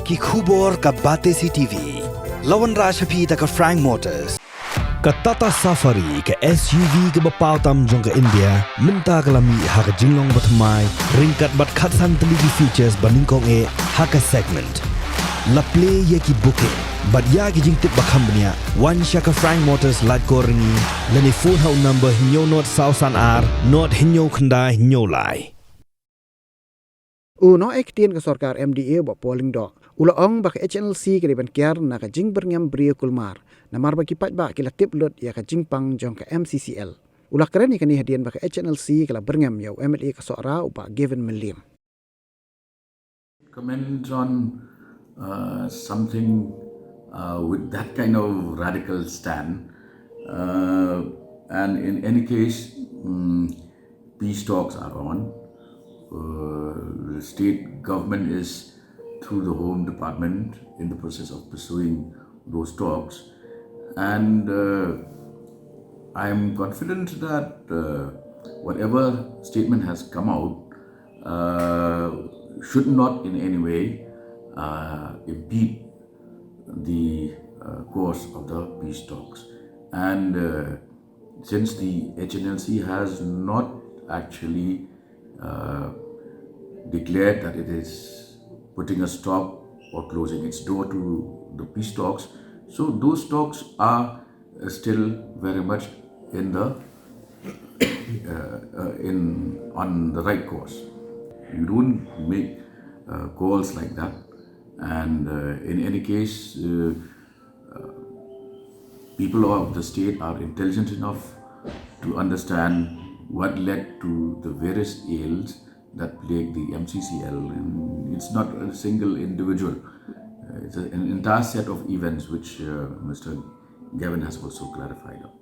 ki khubor ka Bate CTV. Lawan Rashapi ta ka Frank Motors. Ka Tata Safari ka SUV ka bapaw tam jong ka India minta ka lami ha ka jinglong batmai ringkat bat khatsan teligi features baningkong e ha ka segment la play ye ki booking but ya ki jing tip bakam bnia one shaka Frank Motors lat ko ringi lani phone hau number hinyo not sausan ar not hinyo khanda hinyo lai Uno ektin ke sorkar MDA ba polling do. Ula ong ba ke Hnlc ke liban Kiar na ka Jingbyrngem Briew kulmar. Namar ba kipat ba ke latip lot ya ka Jingpang jong ka Mccl. Ula keren ni kani hadian ba ke Hnlc ke la Birngem ya MLA ka sora upa given Melim. Comment on something with that kind of radical stand, and in any case, peace talks are on. The state government is through the Home Department in the process of pursuing those talks, and I am confident that whatever statement has come out should not in any way impede the course of the peace talks. And since the Hnlc has not actually declared that it is putting a stop or closing its door to the peace talks, so those talks are still very much in the on the right course. You don't make calls like that, and in any case, people of the state are intelligent enough to understand what led to the various ills that plague the Mccl. And it's not a single individual. It's an entire set of events which Mr. Gavin has also clarified on.